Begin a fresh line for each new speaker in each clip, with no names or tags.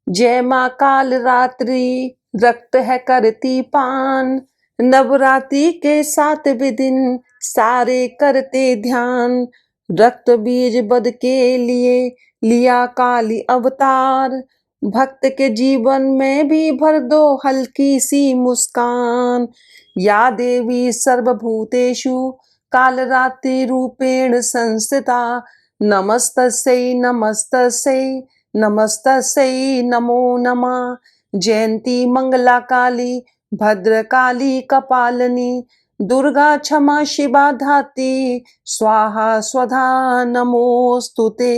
जय माँ काल रात्रि रक्त है करती पान, नवरात्रि के 7वें दिन सारे करते ध्यान। रक्त बीज बध के लिए लिया काली अवतार, भक्त के जीवन में भी भर दो हल्की सी मुस्कान। या देवी सर्वभूतेषु कालरात्रि रूपेण संस्थिता, नमस्तस्यै नमस्तस्यै नमस्तस्यै नमो नमः। जयंती मंगला काली भद्रकाली कपालिनी, दुर्गा क्षमा शिवा धात्री स्वाहा स्वधा नमोस्तुते।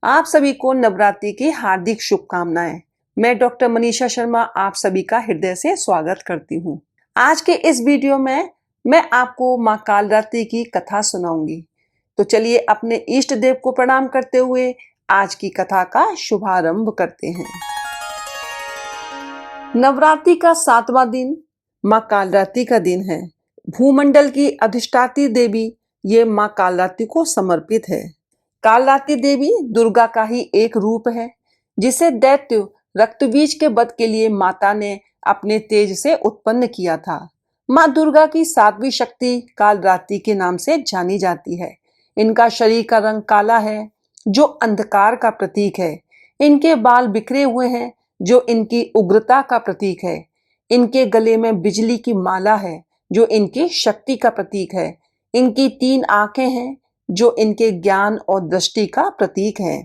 आप सभी को नवरात्रि की हार्दिक शुभकामनाएं। मैं डॉक्टर मनीषा शर्मा आप सभी का हृदय से स्वागत करती हूँ। आज के इस वीडियो में मैं आपको माँ कालरात्रि की कथा सुनाऊंगी। तो चलिए अपने इष्ट देव को प्रणाम करते हुए आज की कथा का शुभारंभ करते हैं। नवरात्रि का 7वां दिन माँ कालरात्रि का दिन है। भूमंडल की अधिष्ठात्री देवी ये माँ कालरात्रि को समर्पित है। कालरात्रि देवी दुर्गा का ही एक रूप है, जिसे दैत्य रक्तबीज के वध के लिए माता ने अपने तेज से उत्पन्न किया था। माँ दुर्गा की 7वीं शक्ति कालरात्रि के नाम से जानी जाती है। इनका शरीर का रंग काला है, जो अंधकार का प्रतीक है। इनके बाल बिखरे हुए हैं, जो इनकी उग्रता का प्रतीक है। इनके गले में बिजली की माला है, जो इनकी शक्ति का प्रतीक है। इनकी 3 आंखें हैं, जो इनके ज्ञान और दृष्टि का प्रतीक है।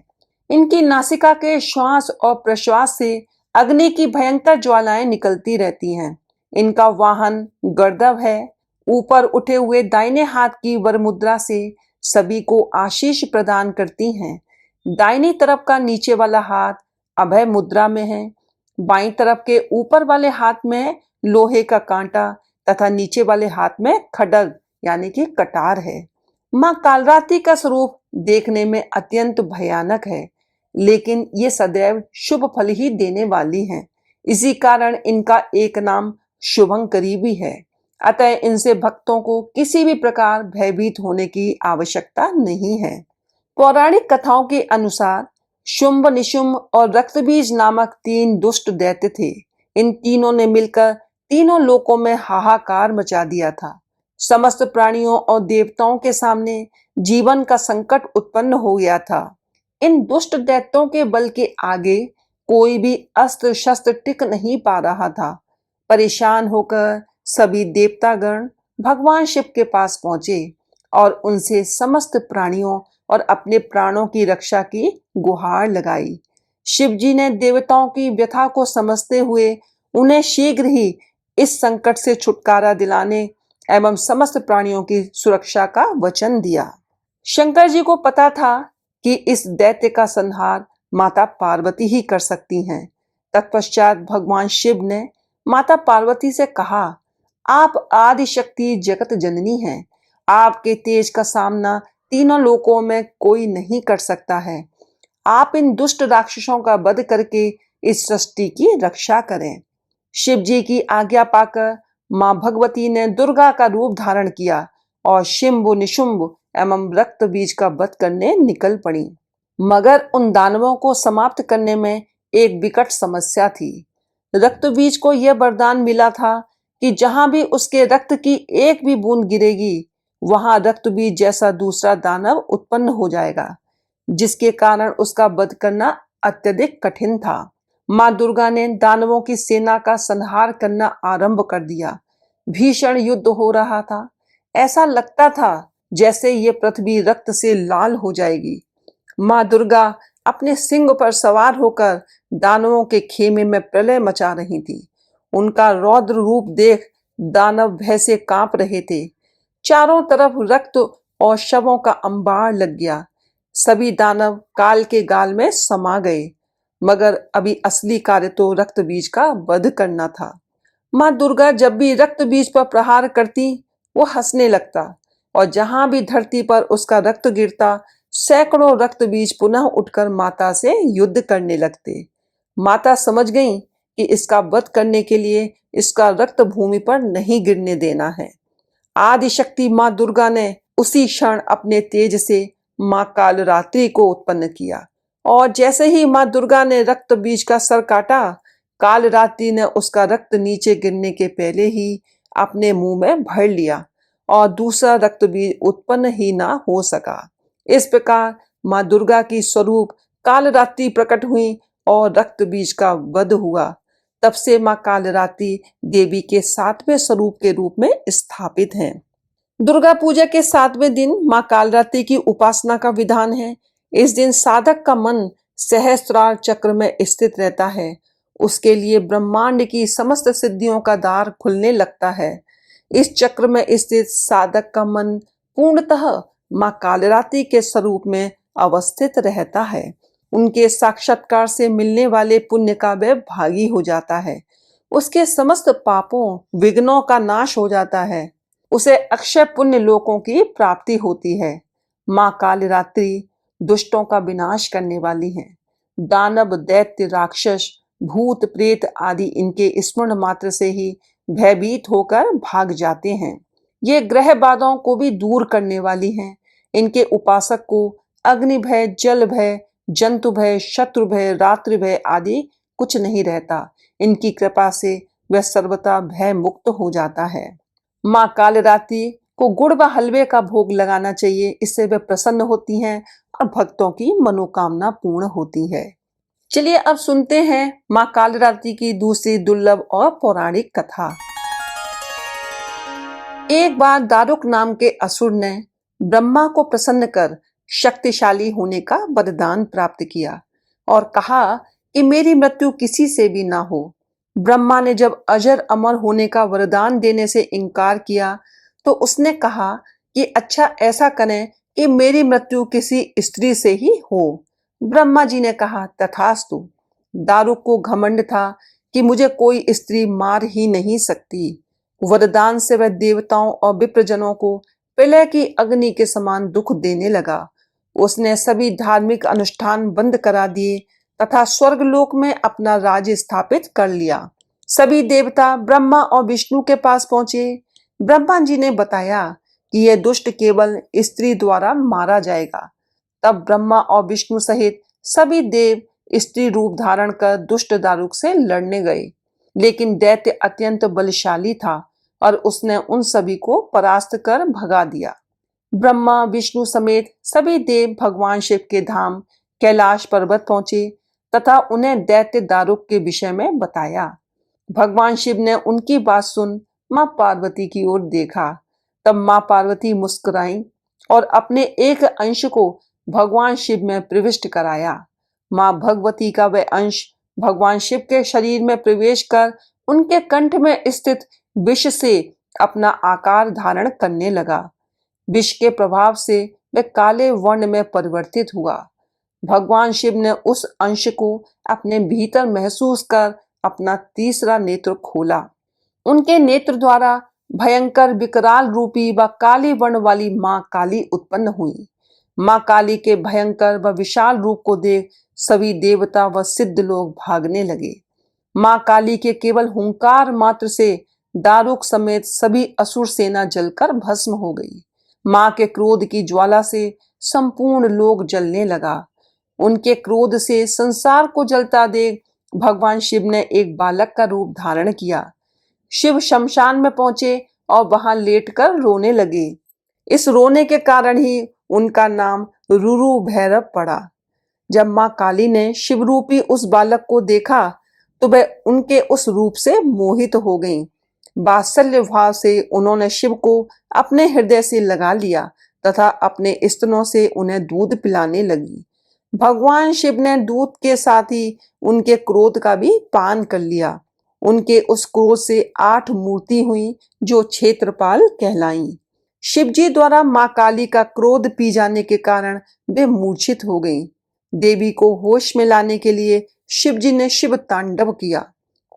इनकी नासिका के श्वास और प्रश्वास से अग्नि की भयंकर ज्वालाएं निकलती रहती हैं। इनका वाहन गर्दभ है। ऊपर उठे हुए दाहिने हाथ की वरमुद्रा से सभी को आशीष प्रदान करती हैं। दाहिनी तरफ का नीचे वाला हाथ अभय मुद्रा में है। बाईं तरफ के ऊपर वाले हाथ में लोहे का कांटा तथा नीचे वाले हाथ में खड्ग यानी कि कटार है। माँ कालरात्रि का स्वरूप देखने में अत्यंत भयानक है, लेकिन ये सदैव शुभ फल ही देने वाली हैं। इसी कारण इनका एक नाम शुभंकरी भी है। अतः इनसे भक्तों को किसी भी प्रकार भयभीत होने की आवश्यकता नहीं है। पौराणिक कथाओं के अनुसार शुंभ, निशुंभ और रक्तबीज नामक 3 दुष्ट दैत्य थे। इन तीनों ने मिलकर तीनों लोकों में हाहाकार मचा दिया था। समस्त प्राणियों और देवताओं के सामने जीवन का संकट उत्पन्न हो गया था। इन दुष्ट दैत्यों के बल के आगे कोई भी अस्त्र शस्त्र टिक नहीं पा रहा था। परेशान होकर सभी देवतागण भगवान शिव के पास पहुंचे और उनसे समस्त प्राणियों और अपने प्राणों की रक्षा की गुहार लगाई। शिव जी ने देवताओं की व्यथा को समझते हुए उन्हें शीघ्र ही इस संकट से छुटकारा दिलाने एवं समस्त प्राणियों की सुरक्षा का वचन दिया। शंकर जी को पता था कि इस दैत्य का संहार माता पार्वती ही कर सकती हैं। तत्पश्चात भगवान शिव ने माता पार्वती से कहा, आप आदि शक्ति जगत जननी हैं। आपके तेज का सामना तीनों लोकों में कोई नहीं कर सकता है। आप इन दुष्ट राक्षसों का वध करके इस सृष्टि की रक्षा करें। शिव जी की आज्ञा पाकर मां भगवती ने दुर्गा का रूप धारण किया और शुंभ, निशुंभ एवं रक्त बीज का वध करने निकल पड़ी। मगर उन दानवों को समाप्त करने में एक विकट समस्या थी। रक्त बीज को यह वरदान मिला था कि जहां भी उसके रक्त की एक भी बूंद गिरेगी, वहां रक्त बीज जैसा दूसरा दानव उत्पन्न हो जाएगा, जिसके कारण उसका वध करना अत्यधिक कठिन था। मां दुर्गा ने दानवों की सेना का संहार करना आरंभ कर दिया। भीषण युद्ध हो रहा था। ऐसा लगता था जैसे ये पृथ्वी रक्त से लाल हो जाएगी। मां दुर्गा अपने सिंह पर सवार होकर दानवों के खेमे में प्रलय मचा रही थी। उनका रौद्र रूप देख दानव भय से कांप रहे थे। चारों तरफ रक्त और शवों का अंबार लग गया। सभी दानव काल के गाल में समा गए। मगर अभी असली कार्य तो रक्त बीज का वध करना था। मां दुर्गा जब भी रक्त बीज पर प्रहार करती, वो हंसने लगता और जहां भी धरती पर उसका रक्त गिरता, सैकड़ों रक्त बीज पुनः उठकर माता से युद्ध करने लगते। माता समझ गईं कि इसका वध करने के लिए इसका रक्त भूमि पर नहीं गिरने देना है। आदिशक्ति मां दुर्गा ने उसी क्षण अपने तेज से मां कालरात्रि को उत्पन्न किया और जैसे ही माँ दुर्गा ने रक्त बीज का सर काटा, कालरात्रि ने उसका रक्त नीचे गिरने के पहले ही अपने मुंह में भर लिया और दूसरा रक्त बीज उत्पन्न ही ना हो सका। इस प्रकार माँ दुर्गा की स्वरूप कालरात्रि प्रकट हुई और रक्त बीज का वध हुआ। तब से माँ कालरात्रि देवी के 7वें स्वरूप के रूप में स्थापित हैं। दुर्गा पूजा के 7वें दिन माँ कालरात्रि की उपासना का विधान है। इस दिन साधक का मन सहस्त्रार चक्र में स्थित रहता है। उसके लिए ब्रह्मांड की समस्त सिद्धियों का द्वार खुलने लगता है। इस चक्र में स्थित साधक का मन पूर्णतः माँ कालरात्रि के स्वरूप में अवस्थित रहता है। उनके साक्षात्कार से मिलने वाले पुण्य का वह भागी हो जाता है। उसके समस्त पापों विघ्नों का नाश हो जाता है। उसे अक्षय पुण्य लोकों की प्राप्ति होती है। माँ कालरात्रि दुष्टों का विनाश करने वाली है। दानव, दैत्य, राक्षस, भूत, प्रेत आदि इनके स्मरण मात्र से ही भयभीत होकर भाग जाते हैं। ये ग्रह बाधाओं को भी दूर करने वाली हैं। इनके उपासक को अग्नि भय, जल भय, जंतु भय, शत्रु भय, रात्रि भय आदि कुछ नहीं रहता। इनकी कृपा से वह सर्वथा भय मुक्त हो जाता है। माँ कालरात्रि को गुड़ व हलवे का भोग लगाना चाहिए। इससे वे प्रसन्न होती हैं और भक्तों की मनोकामना पूर्ण होती है। चलिए अब सुनते हैं माँ कालरात्रि की दूसरी दुर्लभ और पौराणिक कथा। एक बार दारुक नाम के असुर ने ब्रह्मा को प्रसन्न कर शक्तिशाली होने का वरदान प्राप्त किया और कहा कि मेरी मृत्यु किसी से भी ना हो। ब्रह्मा ने जब अजर अमर होने का वरदान देने से इनकार किया तो उसने कहा कि अच्छा ऐसा करें कि मेरी मृत्यु किसी स्त्री से ही हो। ब्रह्मा जी ने कहा तथास्तु। दारुक को घमंड था कि मुझे कोई स्त्री मार ही नहीं सकती। वरदान से वह देवताओं और विप्रजनों को प्रलय की अग्नि के समान दुख देने लगा। उसने सभी धार्मिक अनुष्ठान बंद करा दिए तथा स्वर्गलोक में अपना राज्य स्थापित कर लिया। सभी देवता ब्रह्मा और विष्णु के पास पहुंचे। ब्रह्मा जी ने बताया कि यह दुष्ट केवल स्त्री द्वारा मारा जाएगा। तब ब्रह्मा और विष्णु सहित सभी देव स्त्री रूप धारण कर दुष्ट दारुक से लड़ने गए, लेकिन दैत्य अत्यंत बलशाली था और उसने उन सभी को परास्त कर भगा दिया। ब्रह्मा, विष्णु समेत सभी देव भगवान शिव के धाम कैलाश पर्वत पहुंचे तथा उन्हें दैत्य दारुक के विषय में बताया। भगवान शिव ने उनकी बात सुन मां पार्वती की ओर देखा। तब मां पार्वती मुस्कुराई और अपने एक अंश को भगवान शिव में प्रविष्ट कराया। मां भगवती का वह अंश भगवान शिव के शरीर में प्रवेश कर उनके कंठ में स्थित विष से अपना आकार धारण करने लगा। विष के प्रभाव से वह काले वर्ण में परिवर्तित हुआ। भगवान शिव ने उस अंश को अपने भीतर महसूस कर अपना तीसरा नेत्र खोला। उनके नेत्र द्वारा भयंकर विकराल रूपी व काली वर्ण वाली मां काली उत्पन्न हुई। मां काली के भयंकर व विशाल रूप को देख सभी देवता व सिद्ध लोग भागने लगे। मां काली के केवल हुंकार मात्र से दारुक समेत सभी असुर सेना जलकर भस्म हो गई। मां के क्रोध की ज्वाला से संपूर्ण लोक जलने लगा। उनके क्रोध से संसार को जलता देख भगवान शिव ने एक बालक का रूप धारण किया। शिव शमशान में पहुंचे और वहां लेटकर रोने लगे। इस रोने के कारण ही उनका नाम रुरु भैरव पड़ा। जब मां काली ने शिव रूपी उस बालक को देखा तो वह उनके उस रूप से मोहित हो गईं। वात्सल्य भाव से उन्होंने शिव को अपने हृदय से लगा लिया तथा अपने स्तनों से उन्हें दूध पिलाने लगी। भगवान शिव ने दूध के साथ ही उनके क्रोध का भी पान कर लिया। उनके उस क्रोध से 8 मूर्ति हुई जो क्षेत्रपाल कहलाईं। शिव जी द्वारा मां काली का क्रोध पी जाने के कारण वे मूर्छित हो गईं। देवी को होश में लाने के लिए शिव जी ने शिव तांडव किया।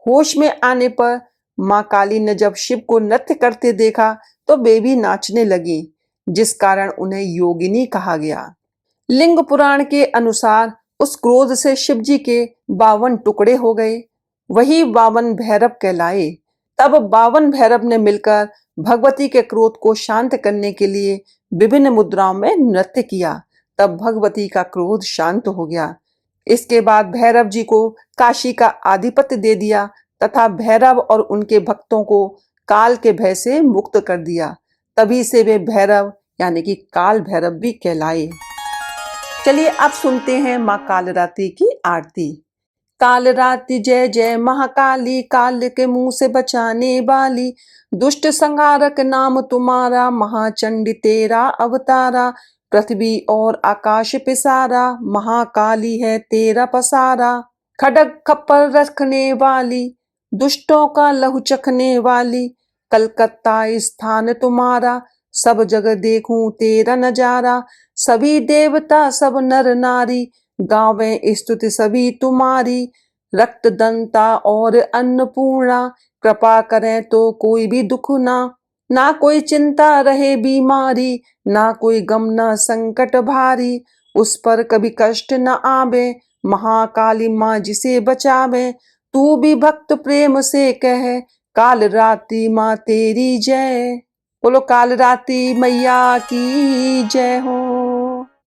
होश में आने पर मां काली ने जब शिव को नृत्य करते देखा तो वे भी नाचने लगी, जिस कारण उन्हें योगिनी कहा गया। लिंग पुराण के अनुसार उस क्रोध से शिव जी के 52 टुकड़े हो गए। वही 52 भैरव कहलाए। तब 52 भैरव ने मिलकर भगवती के क्रोध को शांत करने के लिए विभिन्न मुद्राओं में नृत्य किया। तब भगवती का क्रोध शांत हो गया। इसके बाद भैरव जी को काशी का आधिपत्य दे दिया तथा भैरव और उनके भक्तों को काल के भय से मुक्त कर दिया। तभी से वे भैरव यानी कि काल भैरव भी कहलाए। चलिए अब सुनते हैं माँ कालरात्रि की आरती। कालरात्रि जय जय महाकाली, काल के मुंह से बचाने वाली, दुष्ट संहारक नाम तुम्हारा, महाचंडी तेरा अवतारा, पृथ्वी और आकाश पे सारा, महाकाली है तेरा पसारा। खड्ग खप्पर रखने वाली, दुष्टों का लहू चखने वाली, कलकत्ता स्थान तुम्हारा, सब जगह देखूं तेरा नजारा, सभी देवता सब नर नारी, गावें स्तुति सभी तुम्हारी, रक्त दंता और अन्नपूर्णा, कृपा करें तो कोई भी दुख ना कोई चिंता रहे बीमारी, ना कोई गम ना संकट भारी, उस पर कभी कष्ट न आवे, महाकाली माँ जिसे बचावे, तू भी भक्त प्रेम से कह, काल रात्रि माँ तेरी जय। बोलो काल रात्रि मैया की जय हो।